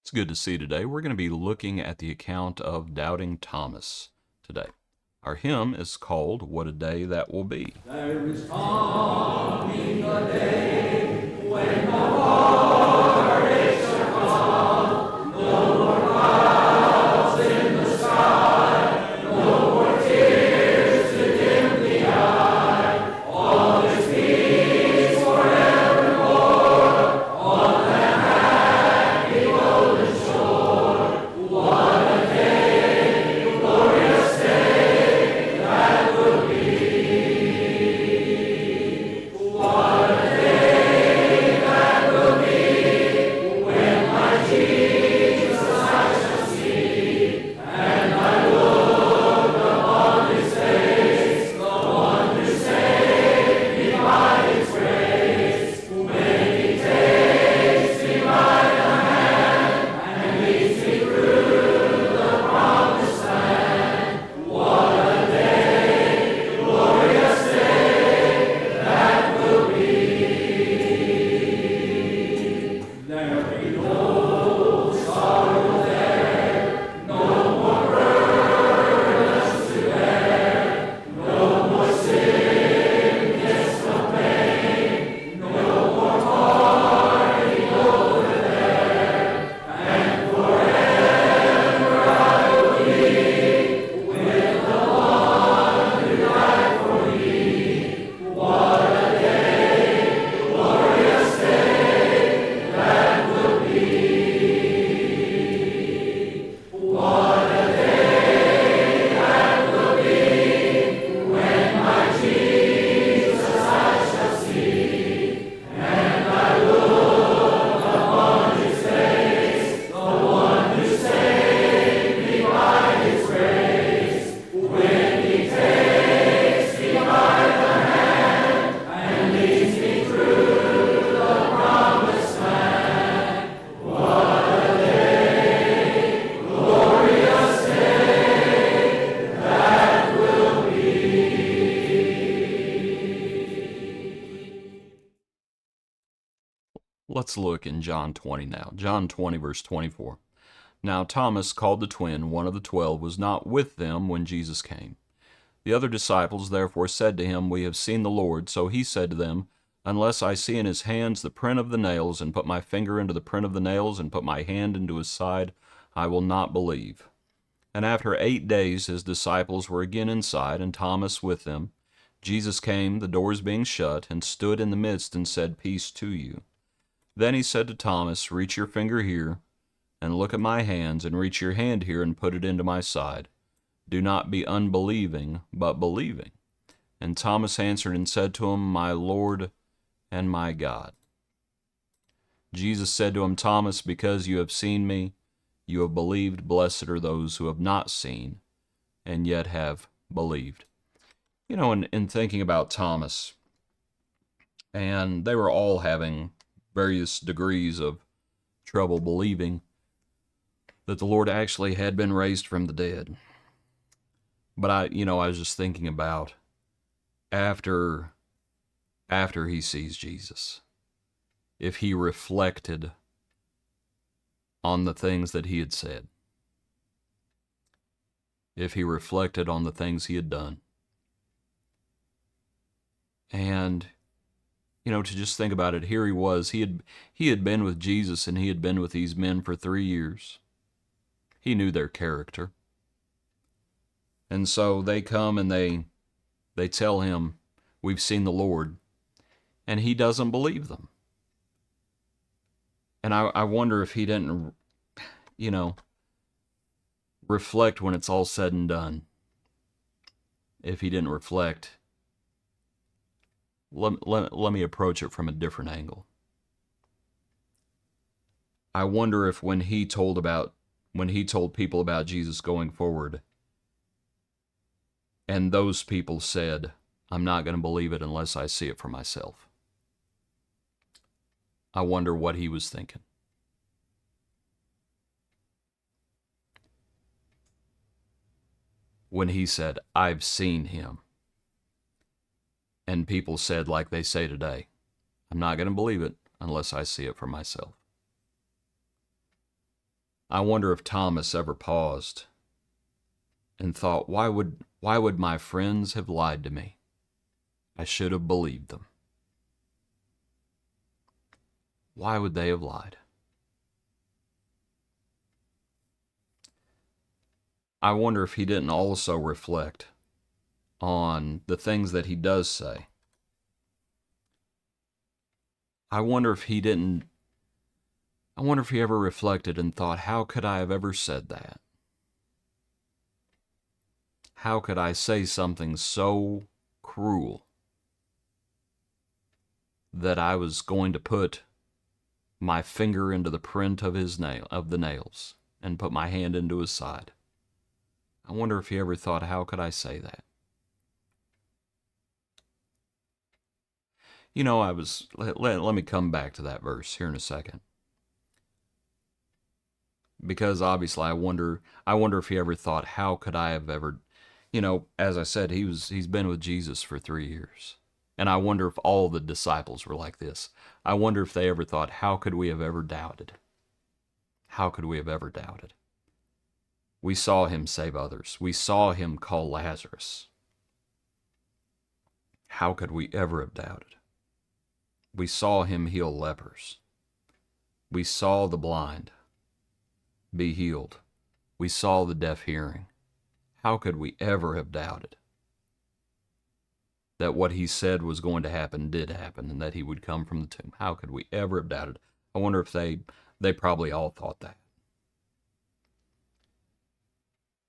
It's good to see you today. We're going to be looking at the account of doubting Thomas today. Our hymn is called What a Day That Will Be. There is coming a day when the heartaches are gone, no more clouds in the sky, no more tears to dim the eye. All is peace forevermore on that happy golden shore. What a day, glorious day that will be. What a day that will be when my Jesus I shall see, and I look upon His face, the one who saved me by His grace. When He takes me by the hand and leads me through the promised land. What a day, glorious day that will be. There'll be no sorrow there, no more burdens to bear, no more sickness, no pain, no more parting over there, and forever I will be with the one who died for me. What a day, glorious day that will be. What a day that will be when my Jesus I shall see, and I look upon His face, the one who saved me by His grace. When He takes me by the hand and leads me through the promised land. What a day, glorious day that will be. Let's look in John 20 now. John 20, verse 24. Now Thomas, called the twin, one of the 12, was not with them when Jesus came. The other disciples therefore said to him, We have seen the Lord. So he said to them, Unless I see in his hands the print of the nails, and put my finger into the print of the nails, and put my hand into his side, I will not believe. And after 8 days his disciples were again inside, and Thomas with them. Jesus came, the doors being shut, and stood in the midst, and said, Peace to you. Then he said to Thomas, Reach your finger here, and look at my hands, and reach your hand here, and put it into my side. Do not be unbelieving, but believing. And Thomas answered and said to him, My Lord and my God. Jesus said to him, Thomas, because you have seen me, you have believed. Blessed are those who have not seen, and yet have believed. You know, in thinking about Thomas, and they were all having various degrees of trouble believing that the Lord actually had been raised from the dead. But I was just thinking about after he sees Jesus, if he reflected on the things that he had said, if he reflected on the things he had done, and to just think about it, here he was, he had been with Jesus, and he had been with these men for 3 years. He knew their character. And so they come and they tell him, We've seen the Lord. And he doesn't believe them. And I wonder if he didn't, reflect when it's all said and done. If he didn't reflect, let me approach it from a different angle. I wonder if when he told people about Jesus going forward, and those people said, I'm not going to believe it unless I see it for myself. I wonder what he was thinking. When he said, I've seen him. And people said, like they say today, I'm not going to believe it unless I see it for myself. I wonder if Thomas ever paused and thought, why would my friends have lied to me? I should have believed them. Why would they have lied? I wonder if he didn't also reflect on the things that he does say. I wonder if he ever reflected and thought, how could I have ever said that? How could I say something so cruel that I was going to put my finger into the print of the nails and put my hand into his side? I wonder if he ever thought, how could I say that? You know, let me come back to that verse here in a second. Because obviously I wonder if he ever thought, how could I have ever, as I said, he's been with Jesus for 3 years. And I wonder if all the disciples were like this. I wonder if they ever thought, how could we have ever doubted? How could we have ever doubted? We saw him save others. We saw him call Lazarus. How could we ever have doubted? We saw him heal lepers. We saw the blind be healed. We saw the deaf hearing. How could we ever have doubted that what he said was going to happen did happen, and that he would come from the tomb? How could we ever have doubted? I wonder if they probably all thought that.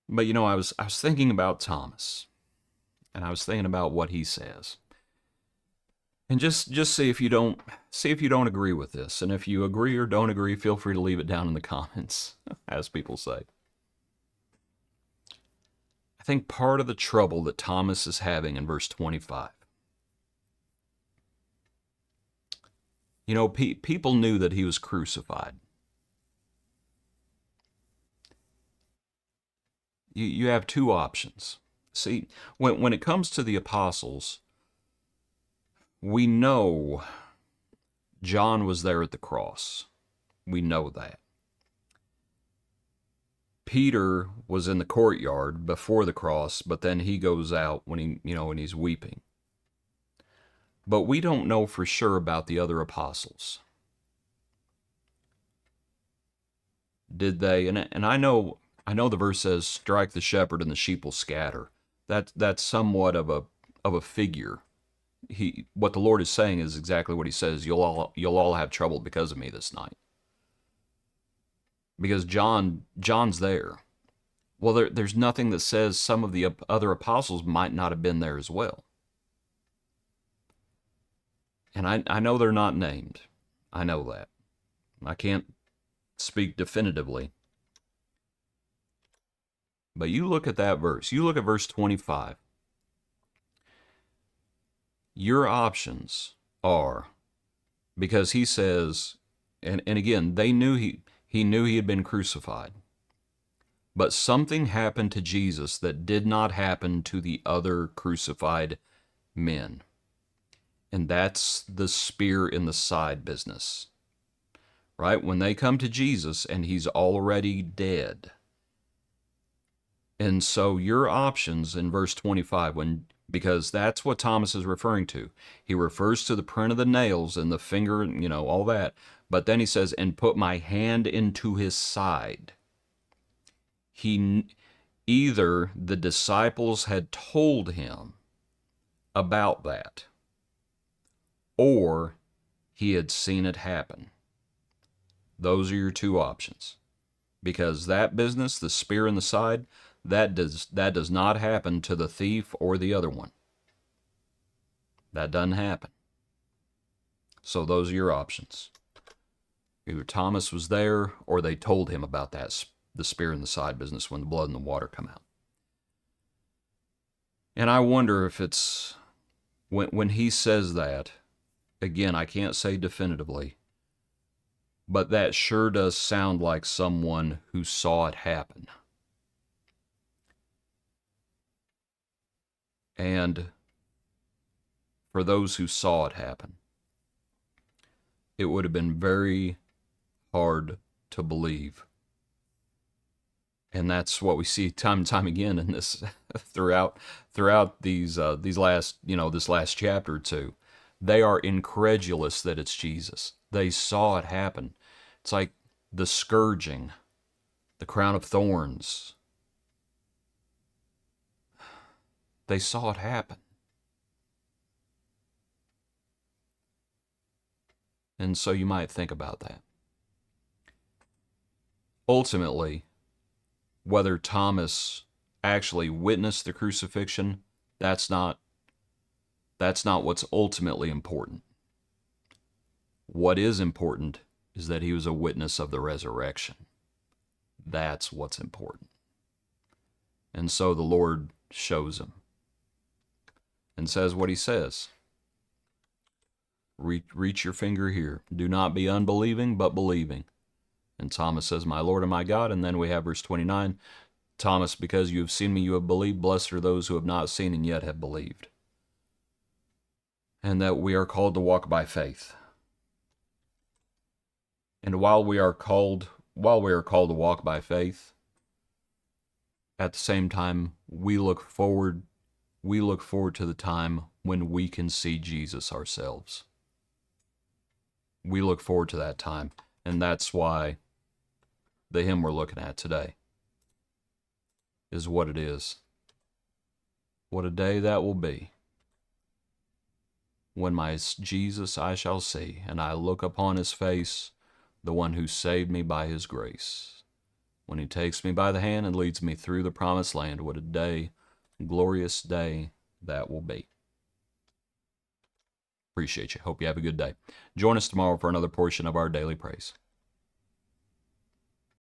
But I was thinking about Thomas, and I was thinking about what he says. And just see if you don't agree with this. And if you agree or don't agree, feel free to leave it down in the comments, as people say. I think part of the trouble that Thomas is having in verse 25. People knew that he was crucified. You have two options. See, when it comes to the apostles, we know John was there at the cross. We know that. Peter was in the courtyard before the cross, but then he goes out when he's weeping. But we don't know for sure about the other apostles. Did they? And I know the verse says, "Strike the shepherd, and the sheep will scatter." That's somewhat of a figure. What the Lord is saying is exactly what he says. You'll all have trouble because of me this night. Because John's there. Well, there's nothing that says some of the other apostles might not have been there as well. And I know they're not named. I know that. I can't speak definitively. But you look at that verse. You look at verse 25. Your options are, because he says, and again, they knew he knew he had been crucified. But something happened to Jesus that did not happen to the other crucified men. And that's the spear in the side business. Right? When they come to Jesus and he's already dead. And so your options in verse 25, because that's what Thomas is referring to. He refers to the print of the nails and the finger, all that. But then he says, and put my hand into his side. Either the disciples had told him about that, or he had seen it happen. Those are your two options. Because that business, the spear in the side, that does not happen to the thief or the other one. That doesn't happen. So those are your options. Either Thomas was there, or they told him about the spear in the side business when the blood and the water come out. And I wonder if it's, when he says that, again, I can't say definitively, but that sure does sound like someone who saw it happen. And for those who saw it happen, it would have been very hard to believe And that's what we see time and time again in this throughout these last, this last chapter or two. They are incredulous that it's Jesus. They saw it happen. It's like the scourging, the crown of thorns. They saw it happen. And so you might think about that. Ultimately, whether Thomas actually witnessed the crucifixion, that's not what's ultimately important. What is important is that he was a witness of the resurrection. That's what's important. And so the Lord shows him and says what he says. Reach your finger here. Do not be unbelieving, but believing. And Thomas says, my Lord and my God. And then we have verse 29. Thomas, because you have seen me, you have believed. Blessed are those who have not seen and yet have believed. And that we are called to walk by faith. And while we are called to walk by faith, at the same time, we look forward to the time when we can see Jesus ourselves. We look forward to that time, and that's why the hymn we're looking at today is what it is. What a day that will be, when my Jesus I shall see, and I look upon his face, the one who saved me by his grace. When he takes me by the hand and leads me through the promised land, what a day, glorious day that will be. Appreciate you. Hope you have a good day. Join us tomorrow for another portion of our daily praise.